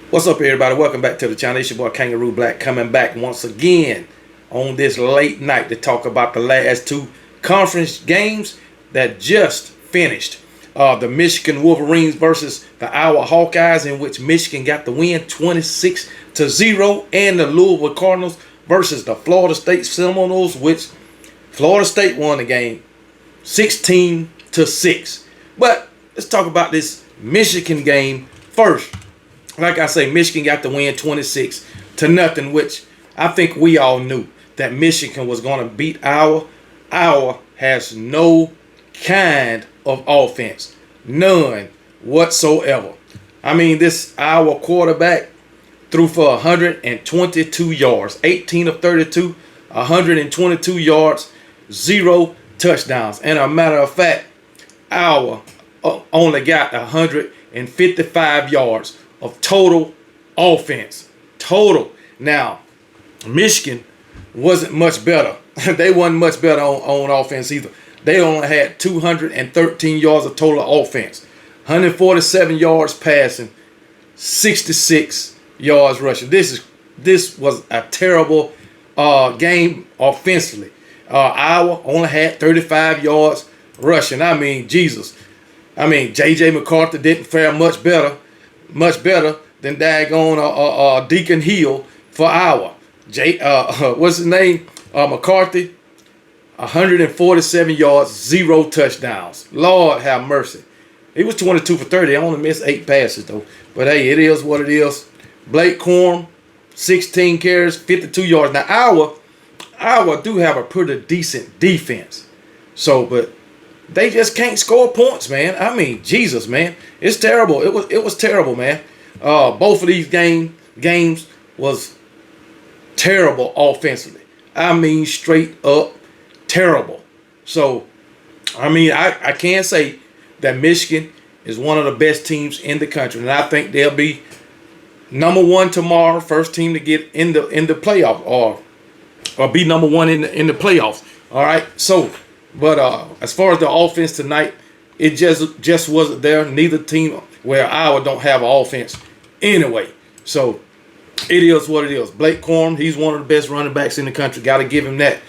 What's up, everybody? Welcome back to the channel. It's your boy Kangaroo Black coming back once again on this late night to talk about the last two conference games that just finished. The Michigan Wolverines versus the Iowa Hawkeyes, in which Michigan got the win 26-0, and the Louisville Cardinals versus the Florida State Seminoles, which Florida State won the game 16-6. But let's talk about this Michigan game first. Like I say, Michigan got the win 26-0, which I think we all knew that Michigan was going to beat Iowa. Iowa has no kind of offense. None whatsoever. I mean, this Iowa quarterback threw for 122 yards. 18 of 32, 122 yards, 0 touchdowns. And a matter of fact, Iowa only got 155 yards of total offense. Total. Now, Michigan wasn't much better. They wasn't much better on offense either. They only had 213 yards of total offense. 147 yards passing, 66 yards rushing. This was a terrible game offensively. Iowa only had 35 yards rushing. I mean, Jesus. I mean, J.J. McCarthy didn't fare much better than daggone Deacon Hill for Iowa. What's his name? McCarthy, 147 yards, 0 touchdowns. Lord have mercy. He was 22 for 30. I only missed 8 passes, though. But, hey, it is what it is. Blake Corum, 16 carries, 52 yards. Now, Iowa do have a pretty decent defense. But they just can't score points, man. I mean, Jesus, man. It's terrible. It was terrible, man. Both of these games was terrible offensively. I mean, straight up terrible. So, I mean, I can say that Michigan is one of the best teams in the country, and I think they'll be number one tomorrow, first team to get in the playoff, or be number one in the playoffs. All right. So, but as far as the offense tonight, it just wasn't there. Neither team, where Iowa don't have an offense anyway. So it is what it is. Blake Corum, he's one of the best running backs in the country. Got to give him that.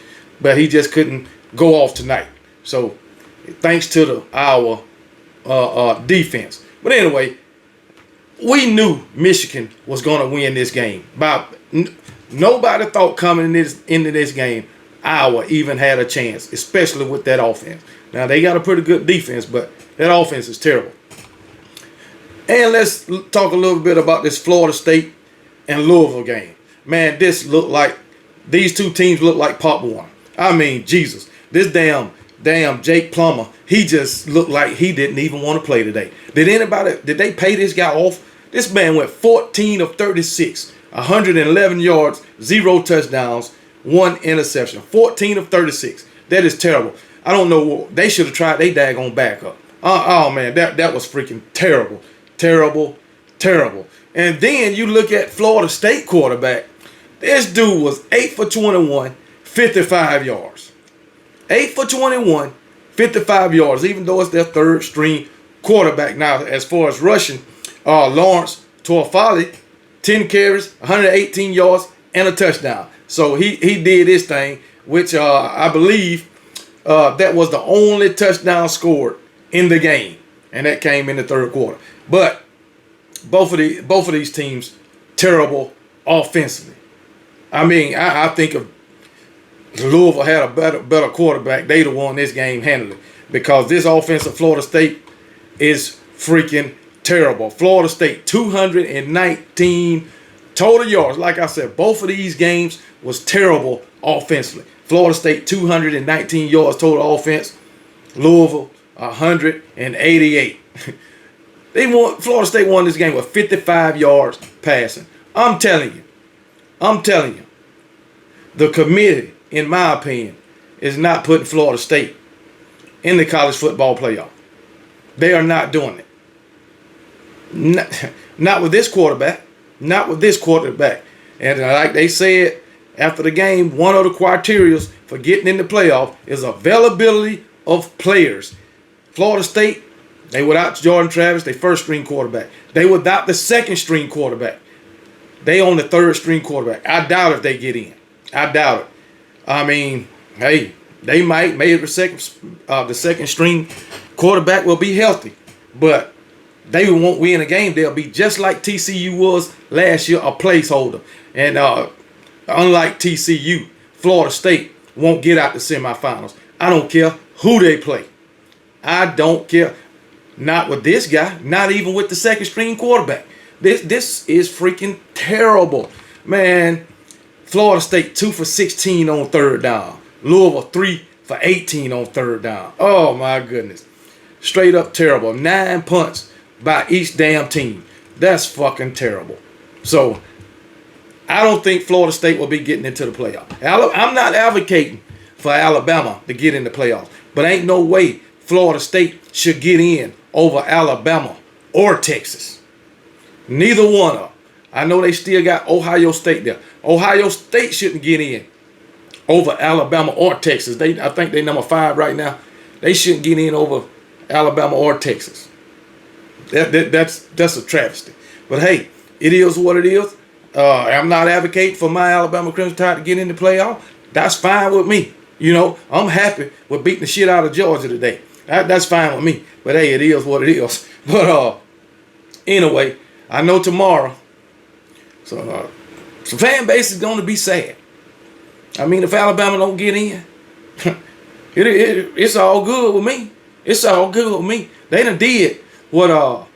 But he just couldn't go off tonight. So thanks to the Iowa defense. But anyway, we knew Michigan was going to win this game. Nobody thought coming into this game Iowa even had a chance, especially with that offense. Now, they got a pretty good defense, but that offense is terrible. And let's talk a little bit about this Florida State and Louisville game. Man, these two teams look like Pop Warner. I mean, Jesus. This damn Jake Plummer, he just looked like he didn't even want to play today. Did they pay this guy off? This man went 14 of 36, 111 yards, 0 touchdowns, 1 interception. 14 of 36. That is terrible. I don't know. They should have tried their daggone backup. Oh, man, that was freaking terrible. Terrible. And then you look at Florida State quarterback. This dude was 8 for 21, 55 yards. 8 for 21, 55 yards, even though it's their third string quarterback. Now, as far as rushing, Lawrence Toafali, 10 carries, 118 yards, and a touchdown. So he did his thing, which I believe that was the only touchdown scored in the game, and that came in the third quarter. But both of these teams terrible offensively. I mean, I think if Louisville had a better quarterback, they'd have won this game handily, because this offense of Florida State is freaking terrible. Florida State 219 total yards. Like I said, both of these games was terrible offensively. Florida State 219 yards total offense. Louisville 188. Florida State won this game with 55 yards passing. I'm telling you, the committee, in my opinion, is not putting Florida State in the college football playoff. They are not doing it. Not with this quarterback. Not with this quarterback. And like they said after the game, one of the criteria for getting in the playoff is availability of players. Florida State, they without Jordan Travis, their first string quarterback. They without the second string quarterback. They on the third string quarterback. I doubt if they get in. I doubt it. I mean, hey, they might. Maybe the second string quarterback will be healthy, but they won't win a game. They'll be just like TCU was last year, a placeholder. And unlike TCU, Florida State won't get out the semifinals. I don't care who they play. I don't care. Not with this guy. Not even with the second string quarterback. This is freaking terrible. Man, Florida State 2 for 16 on third down. Louisville 3 for 18 on third down. Oh my goodness. Straight up terrible. 9 punts by each damn team. That's fucking terrible. So I don't think Florida State will be getting into the playoff. I'm not advocating for Alabama to get in the playoffs, but ain't no way Florida State should get in over Alabama or Texas. Neither one of them. I know they still got Ohio State there. Ohio State shouldn't get in over Alabama or Texas. I think they number 5 right now. They shouldn't get in over Alabama or Texas. That's a travesty. But hey, it is what it is. I'm not advocating for my Alabama Crimson Tide to get in the playoff. That's fine with me. You know, I'm happy with beating the shit out of Georgia today. That's fine with me. But hey, it is what it is. But anyway, I know tomorrow, so fan base is going to be sad. I mean, if Alabama don't get in, it's all good with me. It's all good with me. They done did what I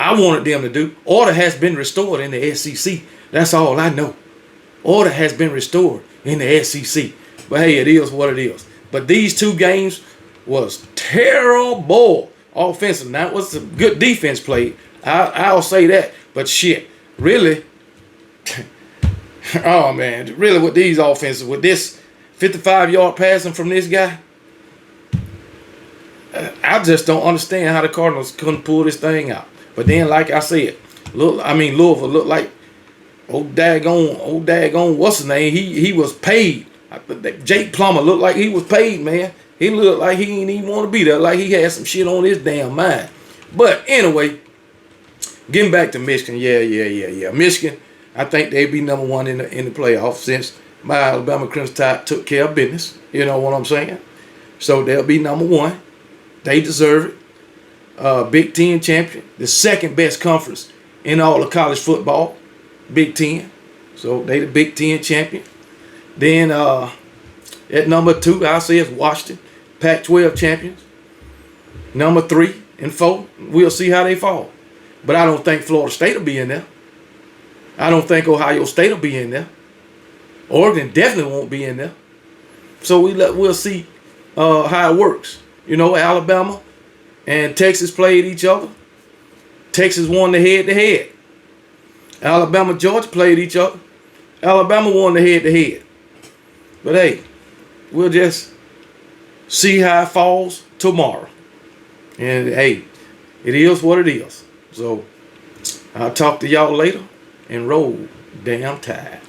wanted them to do. Order has been restored in the SEC. That's all I know. Order has been restored in the SEC. But hey, it is what it is. But these 2 games was terrible offensive. Now, it was some good defense played. I'll say that. But shit, really, oh man, really with these offenses, with this 55-yard passing from this guy, I just don't understand how the Cardinals couldn't pull this thing out. But then, like I said, Louisville looked like old daggone, what's his name? He was paid. Jake Plummer looked like he was paid, man. He looked like he didn't even want to be there, like he had some shit on his damn mind. But anyway, getting back to Michigan, yeah. Michigan, I think they'd be number 1 in the playoffs since my Alabama Crimson Tide took care of business. You know what I'm saying? So they'll be number 1. They deserve it. Big Ten champion, the second best conference in all of college football, Big Ten. So they the Big Ten champion. Then at number 2, I'll say it's Washington, Pac-12 champions. Number 3 and 4, we'll see how they fall. But I don't think Florida State will be in there. I don't think Ohio State will be in there. Oregon definitely won't be in there. So we'll see how it works. You know, Alabama and Texas played each other. Texas won the head-to-head. Alabama, Georgia played each other. Alabama won the head-to-head. But hey, we'll just see how it falls tomorrow. And hey, it is what it is. So I'll talk to y'all later, and roll damn tide.